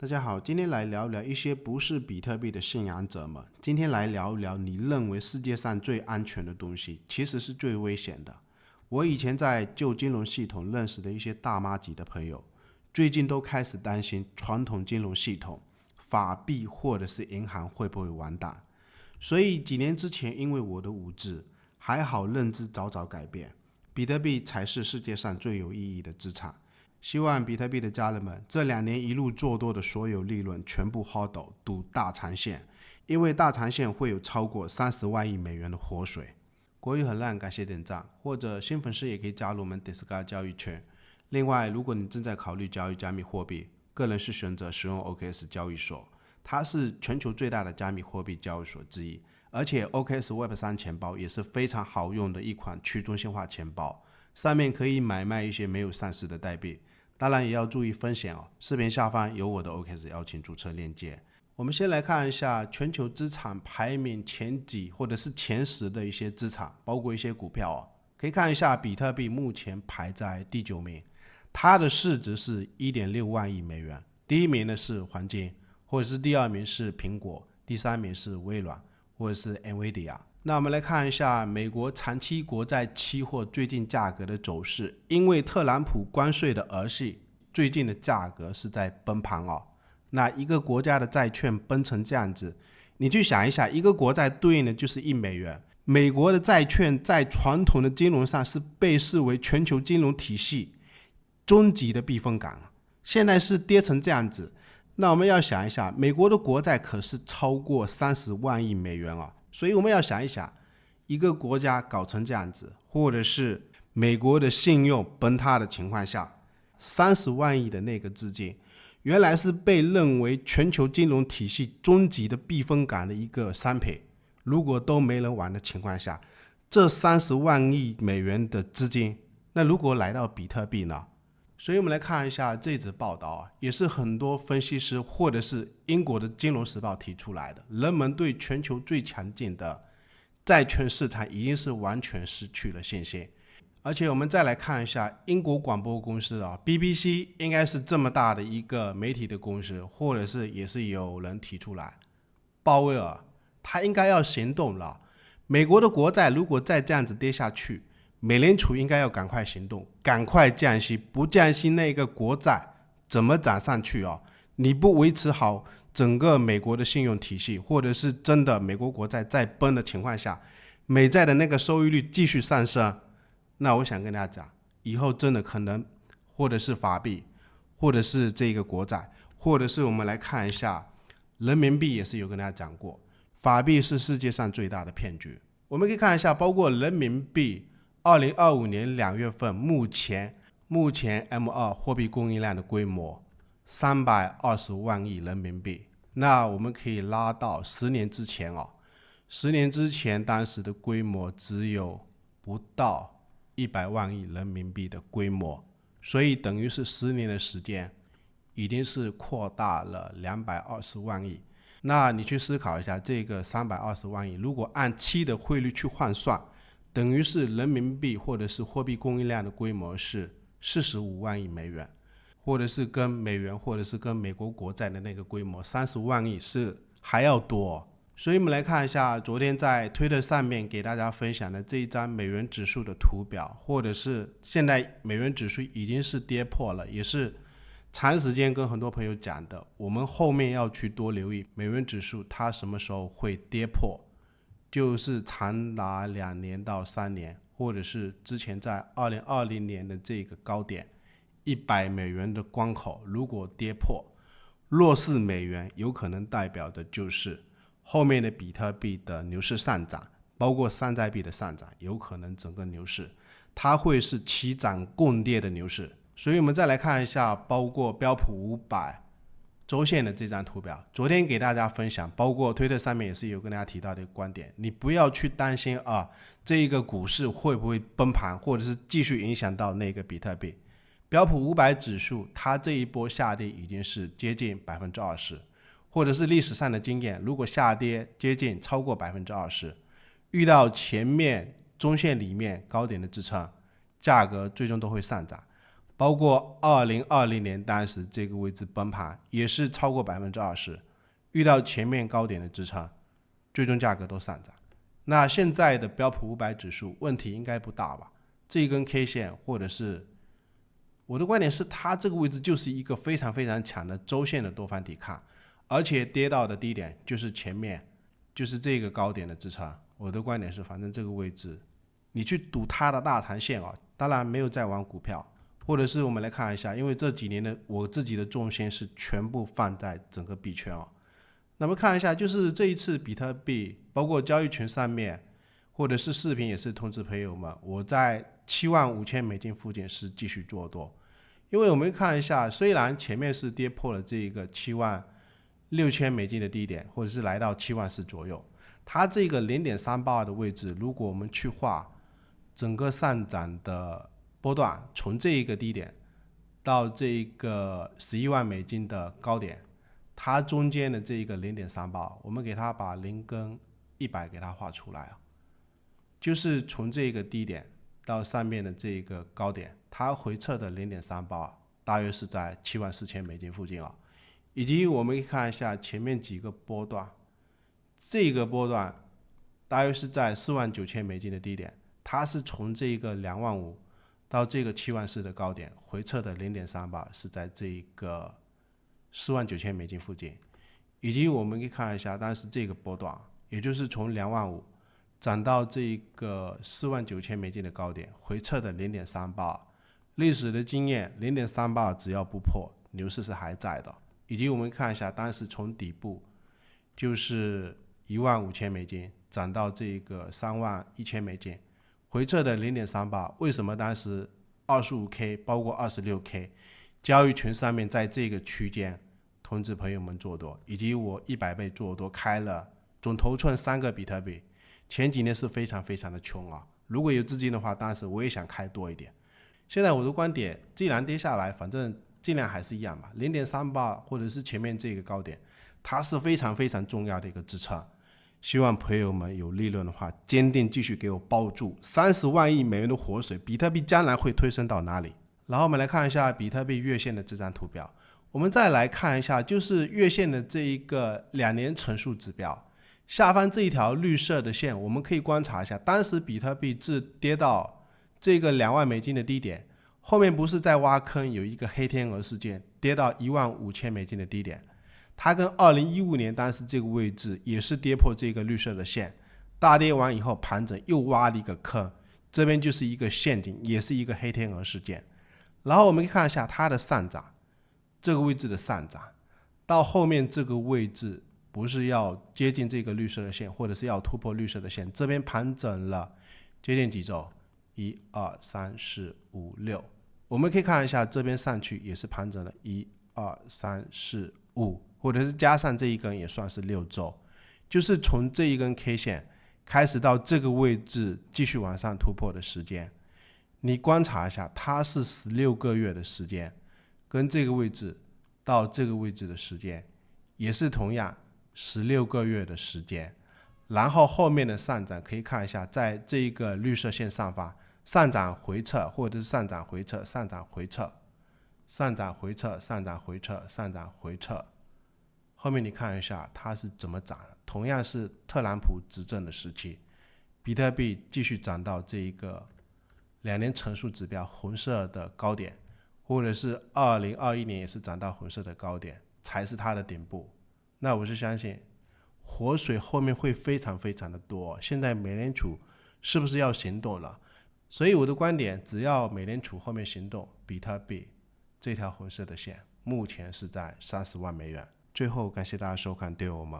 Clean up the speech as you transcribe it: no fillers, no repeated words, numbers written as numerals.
大家好，今天来聊聊一些不是比特币的信仰者们。今天来聊聊你认为世界上最安全的东西，其实是最危险的。我以前在旧金融系统认识的一些大妈级的朋友，最近都开始担心传统金融系统、法币或者是银行会不会完蛋。所以几年之前，因为我的无知，还好认知早早改变，比特币才是世界上最有意义的资产。希望比特币的家人们这2年一路做多的所有利润全部 hold 赌大长线，因为大长线会有超过30万亿美元的活水。国语很烂，感谢点赞，或者新粉丝也可以加入我们 Discord 交易圈。另外，如果你正在考虑交易加密货币，个人是选择使用 OKX 交易所，它是全球最大的加密货币交易所之一，而且 OKX Web3 钱包也是非常好用的一款去中心化钱包，上面可以买卖一些没有上市的代币。当然也要注意风险哦。视频下方有我的 OKX 邀请注册链接。我们先来看一下全球资产排名前几或者是前10的一些资产，包括一些股票哦。可以看一下比特币目前排在第9名，它的市值是 1.6 万亿美元。第1名呢是黄金，或者是第2名是苹果，第3名是微软，或者是 NVIDIA。那我们来看一下美国长期国债期货最近价格的走势，因为特朗普关税的儿戏，最近的价格是在崩盘哦。那一个国家的债券崩成这样子，你去想一下，一个国债对应的就是1美元。美国的债券在传统的金融上是被视为全球金融体系终极的避风港，现在是跌成这样子。那我们要想一下，美国的国债可是超过30万亿美元啊。所以我们要想一想，一个国家搞成这样子，或者是美国的信用崩塌的情况下，30万亿的那个资金，原来是被认为全球金融体系终极的避风港的一个商品，如果都没人玩的情况下，这30万亿美元的资金，那如果来到比特币呢？所以我们来看一下这则报道啊，也是很多分析师或者是英国的金融时报提出来的。人们对全球最强劲的债券市场已经是完全失去了信心。而且我们再来看一下英国广播公司啊 BBC 应该是这么大的一个媒体的公司，或者是也是有人提出来，鲍威尔他应该要行动了。美国的国债如果再这样子跌下去，美联储应该要赶快行动，赶快降息，不降息那个国债怎么涨上去哦？你不维持好整个美国的信用体系，或者是真的美国国债再崩的情况下，美债的那个收益率继续上升，那我想跟大家讲，以后真的可能或者是法币，或者是这个国债，或者是我们来看一下人民币，也是有跟大家讲过，法币是世界上最大的骗局。我们可以看一下，包括人民币2025年2月份目前 M2 货币供应量的规模320万亿人民币。那我们可以拉到10年之前哦，10年之前当时的规模只有不到100万亿人民币的规模，所以等于是10年的时间已经是扩大了220万亿。那你去思考一下，这个320万亿如果按7的汇率去换算，等于是人民币或者是货币供应量的规模是45万亿美元，或者是跟美元或者是跟美国国债的那个规模30万亿是还要多。所以我们来看一下昨天在推特上面给大家分享的这一张美元指数的图表，或者是现在美元指数已经是跌破了，也是长时间跟很多朋友讲的，我们后面要去多留意美元指数它什么时候会跌破，就是长达2年到3年，或者是之前在2020年的这个高点100美元的关口如果跌破，弱势美元有可能代表的就是后面的比特币的牛市上涨，包括山寨币的上涨，有可能整个牛市它会是齐涨共跌的牛市。所以我们再来看一下包括标普500周线的这张图表，昨天给大家分享，包括推特上面也是有跟大家提到的一个观点，你不要去担心这一个股市会不会崩盘，或者是继续影响到那个比特币。标普500指数它这一波下跌已经是接近 20%， 或者是历史上的经验，如果下跌接近超过 20%， 遇到前面中线里面高点的支撑，价格最终都会上涨。包括2020年当时这个位置崩盘也是超过 20%， 遇到前面高点的支撑，最终价格都上涨。那现在的标普500指数问题应该不大吧？这一根 K 线或者是我的观点是，它这个位置就是一个非常非常强的周线的多方抵抗，而且跌到的低点就是前面就是这个高点的支撑。我的观点是，反正这个位置你去赌它的大长线啊，当然没有在玩股票，或者是我们来看一下，因为这几年的我自己的重心是全部放在整个币圈啊。那么看一下，就是这一次比特币，包括交易群上面，或者是视频也是通知朋友们，我在$75,000附近是继续做多，因为我们看一下，虽然前面是跌破了这个$76,000的低点，或者是来到74000左右，它这个0.382的位置，如果我们去画整个上涨的波段，从这一个低点到这个$110,000万的高点，它中间的这一个0.382，我们给它把0跟100给它画出来啊，就是从这个低点到上面的这个高点，它回撤的0.382大约是在$74,000附近啊。以及我们看一下前面几个波段，这个波段大约是在$49,000的低点，它是从这个25000到这个74000的高点回撤的0.38是在这个$49,000附近。以及我们可以看一下当时这个波段，也就是从25000涨到这个$49,000的高点回撤的0.38，历史的经验0.38只要不破，牛市是还在的。以及我们看一下当时从底部就是$15,000涨到这个$31,000，回撤的0.38，为什么当时 25K 包括 26K 交易群上面在这个区间通知朋友们做多，以及我100倍做多开了总头寸3个比特币，前几年是非常非常的穷啊，如果有资金的话，当时我也想开多一点。现在我的观点，既然跌下来，反正尽量还是一样吧，0.38或者是前面这个高点，它是非常非常重要的一个支撑。希望朋友们有利润的话，坚定继续给我包住30万亿美元的活水，比特币将来会推升到哪里？然后我们来看一下比特币月线的这张图表，我们再来看一下，就是月线的这一个2年乘数指标，下方这一条绿色的线，我们可以观察一下，当时比特币自跌到这个$2万的低点，后面不是在挖坑，有一个黑天鹅事件，跌到$15,000的低点，它跟2015年当时这个位置也是跌破这个绿色的线，大跌完以后盘整又挖了一个坑，这边就是一个陷阱，也是一个黑天鹅事件。然后我们看一下它的上涨，这个位置的上涨到后面这个位置不是要接近这个绿色的线，或者是要突破绿色的线，这边盘整了接近几周，1、2、3、4、5、6，我们可以看一下这边上去也是盘整了1、2、3、4、5，或者是加上这一根也算是6周，就是从这一根 K 线开始到这个位置继续往上突破的时间，你观察一下，它是16个月的时间，跟这个位置到这个位置的时间也是同样16个月的时间。然后后面的上涨可以看一下，在这一个绿色线上方上涨回撤，或者是上涨回撤，上涨回撤，上涨回撤，上涨回撤，上涨回撤，后面你看一下它是怎么涨的，同样是特朗普执政的时期，比特币继续涨到这一个2年乘数指标红色的高点，或者是2021年也是涨到红色的高点，才是它的顶部。那我是相信活水后面会非常非常的多，现在美联储是不是要行动了？所以我的观点，只要美联储后面行动，比特币这条红色的线目前是在$30万。最后感谢大家收看，对我们